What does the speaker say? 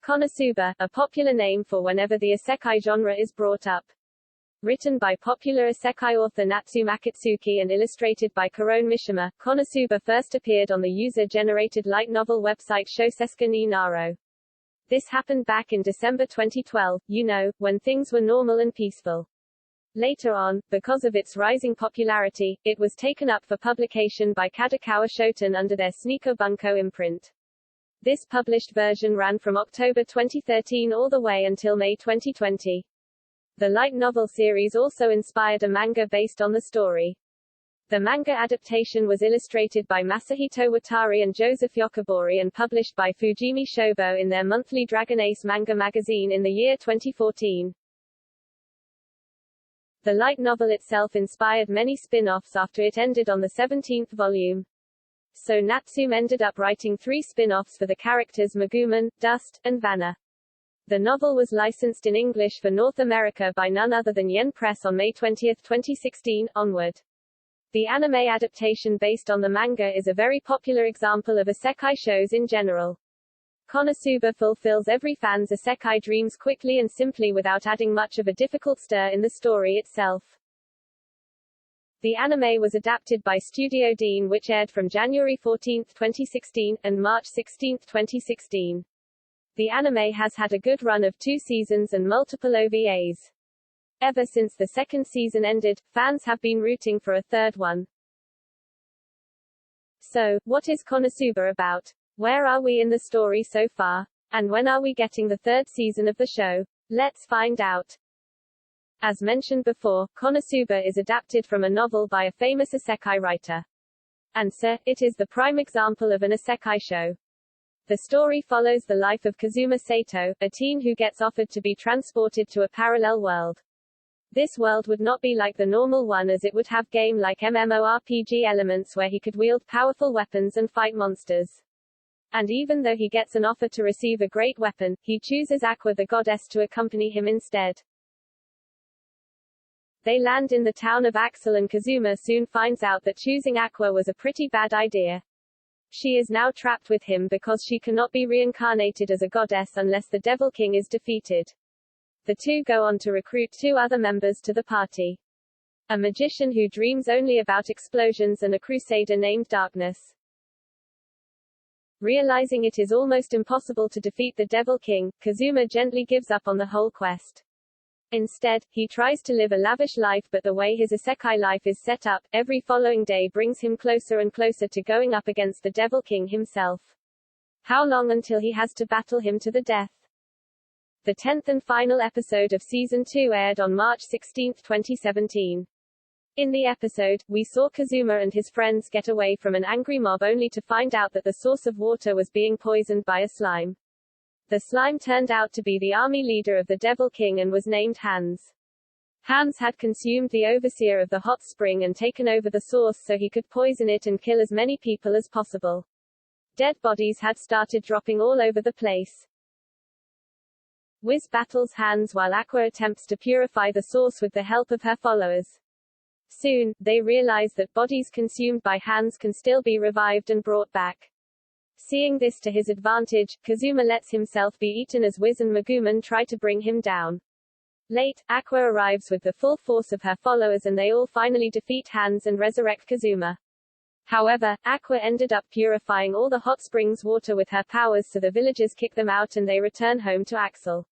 KonoSuba, a popular name for whenever the isekai genre is brought up. Written by popular isekai author Natsume Akatsuki and illustrated by Karone Mishima, KonoSuba first appeared on the user-generated light novel website Shouseska ni Naro. This happened back in December 2012, when things were normal and peaceful. Later on, because of its rising popularity, it was taken up for publication by Kadokawa Shoten under their Sneako Bunko imprint. This published version ran from October 2013 all the way until May 2020. The light novel series also inspired a manga based on the story. The manga adaptation was illustrated by Masahito Watari and Joseph Yokobori and published by Fujimi Shobo in their monthly Dragon Ace manga magazine in the year 2014. The light novel itself inspired many spin-offs after it ended on the 17th volume. So Natsume ended up writing 3 spin-offs for the characters Megumin, Dust, and Vanna. The novel was licensed in English for North America by none other than Yen Press on May 20, 2016, onward. The anime adaptation based on the manga is a very popular example of isekai shows in general. KonoSuba fulfills every fan's isekai dreams quickly and simply without adding much of a difficult stir in the story itself. The anime was adapted by Studio Dean, which aired from January 14, 2016, and March 16, 2016. The anime has had a good run of 2 seasons and multiple OVAs. Ever since the 2nd season ended, fans have been rooting for a 3rd one. So, what is KonoSuba about? Where are we in the story so far? And when are we getting the 3rd season of the show? Let's find out. As mentioned before, KonoSuba is adapted from a novel by a famous isekai writer. And so, it is the prime example of an isekai show. The story follows the life of Kazuma Sato, a teen who gets offered to be transported to a parallel world. This world would not be like the normal one as it would have game-like MMORPG elements where he could wield powerful weapons and fight monsters. And even though he gets an offer to receive a great weapon, he chooses Aqua the goddess to accompany him instead. They land in the town of Axel and Kazuma soon finds out that choosing Aqua was a pretty bad idea. She is now trapped with him because she cannot be reincarnated as a goddess unless the Devil King is defeated. The two go on to recruit 2 other members to the party. A magician who dreams only about explosions and a crusader named Darkness. Realizing it is almost impossible to defeat the Devil King, Kazuma gently gives up on the whole quest. Instead, he tries to live a lavish life, but the way his isekai life is set up, every following day brings him closer and closer to going up against the Devil King himself. How long until he has to battle him to the death? The 10th and final episode of Season 2 aired on March 16, 2017. In the episode, we saw Kazuma and his friends get away from an angry mob only to find out that the source of water was being poisoned by a slime. The slime turned out to be the army leader of the Devil King and was named Hans. Hans had consumed the overseer of the hot spring and taken over the source so he could poison it and kill as many people as possible. Dead bodies had started dropping all over the place. Wiz battles Hans while Aqua attempts to purify the source with the help of her followers. Soon, they realize that bodies consumed by Hans can still be revived and brought back. Seeing this to his advantage, Kazuma lets himself be eaten as Wiz and Megumin try to bring him down. Late, Aqua arrives with the full force of her followers and they all finally defeat Hans and resurrect Kazuma. However, Aqua ended up purifying all the hot springs water with her powers so the villagers kick them out and they return home to Axel.